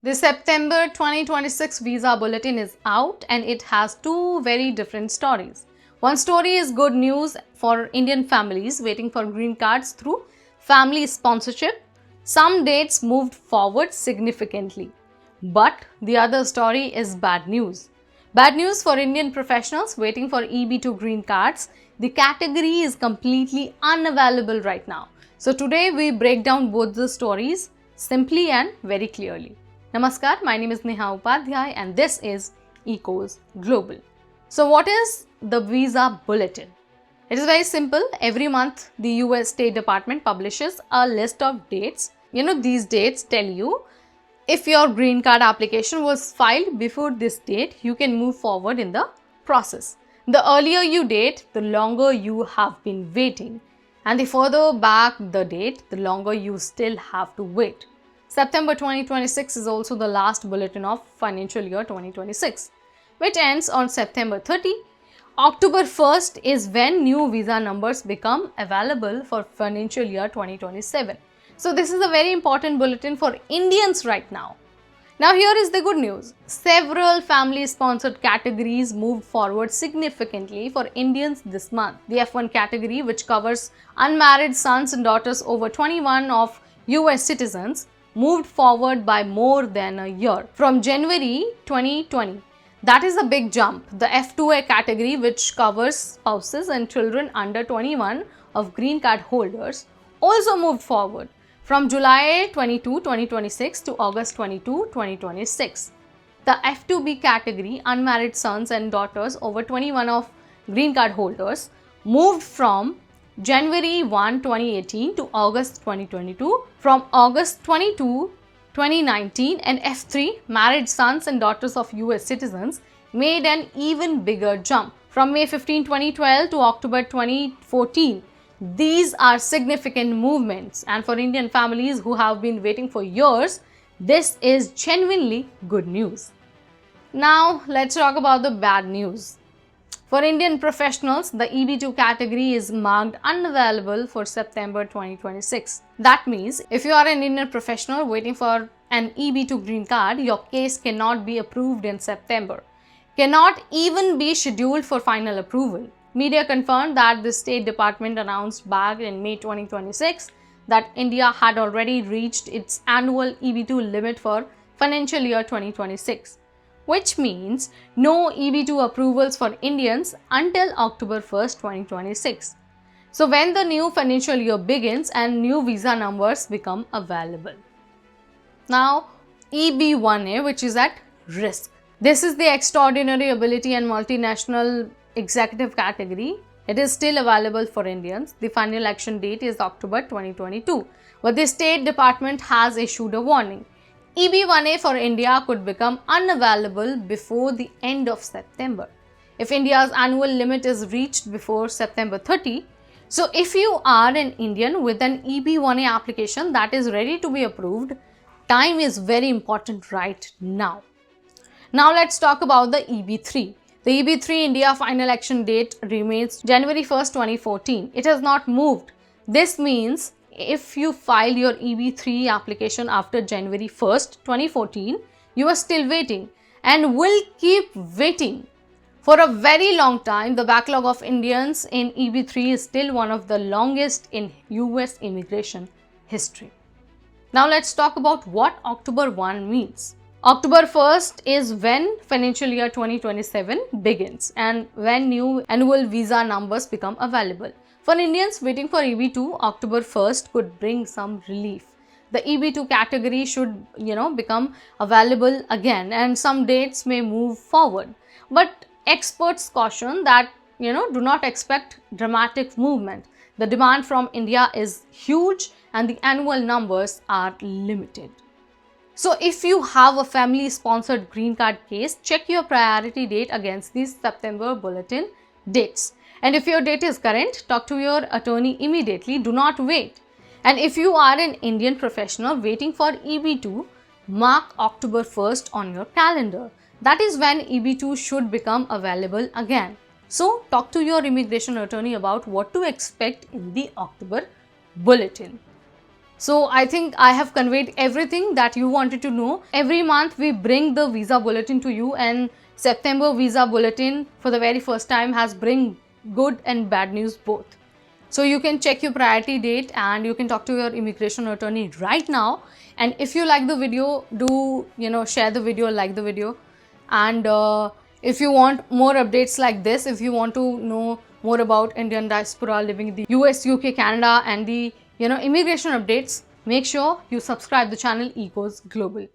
The September 2026 Visa Bulletin is out and it has two very different stories. One story is good news for Indian families waiting for green cards through family sponsorship. Some dates moved forward significantly. But the other story is bad news. Bad news for Indian professionals waiting for EB2 green cards. The category is completely unavailable right now. So today we break down both the stories simply and very clearly. Namaskar, my name is Neha Upadhyay and this is Ecos Global. So what is the Visa Bulletin? It is very simple. Every month the US State Department publishes a list of dates. These dates tell you if your green card application was filed before this date, you can move forward in the process. The earlier you date, the longer you have been waiting. And the further back the date, the longer you still have to wait. September 2026 is also the last bulletin of financial year 2026, which ends on September 30. October 1st is when new visa numbers become available for financial year 2027. So this is a very important bulletin for Indians right now. Now here is the good news. Several family-sponsored categories moved forward significantly for Indians this month. The F1 category, which covers unmarried sons and daughters over 21 of US citizens, moved forward by more than a year from January 2020. That is a big jump. The F2A category, which covers spouses and children under 21 of green card holders, also moved forward from July 22, 2026 to August 22, 2026. The F2B category, unmarried sons and daughters over 21 of green card holders, moved from January 1, 2018 to August 2022, from August 22, 2019, and F3, married sons and daughters of US citizens, made an even bigger jump from May 15, 2012 to October 2014. These are significant movements, and for Indian families who have been waiting for years, this is genuinely good news. Now, let's talk about the bad news. For Indian professionals, the EB2 category is marked unavailable for September 2026. That means if you are an Indian professional waiting for an EB2 green card, your case cannot be approved in September, cannot even be scheduled for final approval. Media confirmed that the State Department announced back in May 2026 that India had already reached its annual EB2 limit for financial year 2026. Which means no EB2 approvals for Indians until October 1st, 2026. So when the new financial year begins and new visa numbers become available. Now, EB1A, which is at risk. This is the extraordinary ability and multinational executive category. It is still available for Indians. The final action date is October 2022. But the State Department has issued a warning. EB1A for India could become unavailable before the end of September if India's annual limit is reached before September 30. So if you are an Indian with an EB1A application that is ready to be approved, time is very important right now. Now let's talk about the EB3. The EB3 India final action date remains January 1st, 2014. It has not moved. This means if you file your EB3 application after January 1st, 2014, you are still waiting and will keep waiting for a very long time. The backlog of Indians in EB3 is still one of the longest in US immigration history. Now let's talk about what October 1 means. October 1st is when financial year 2027 begins and when new annual visa numbers become available. For Indians waiting for EB2, October 1st could bring some relief. The EB2 category should, become available again and some dates may move forward. But experts caution that, do not expect dramatic movement. The demand from India is huge and the annual numbers are limited. So if you have a family-sponsored green card case, check your priority date against these September bulletin dates. And if your date is current, talk to your attorney immediately. Do not wait. And if you are an Indian professional waiting for EB2, mark October 1st on your calendar. That is when EB2 should become available again. So talk to your immigration attorney about what to expect in the October bulletin. So I think I have conveyed everything that you wanted to know. Every month we bring the visa bulletin to you, and September Visa Bulletin for the very first time has bring good and bad news both. So you can check your priority date and you can talk to your immigration attorney right now. And if you like the video, do share the video, like the video. And if you want more updates like this, if you want to know more about Indian diaspora living in the US, UK, Canada, and the immigration updates, make sure you subscribe the channel Ecos Global.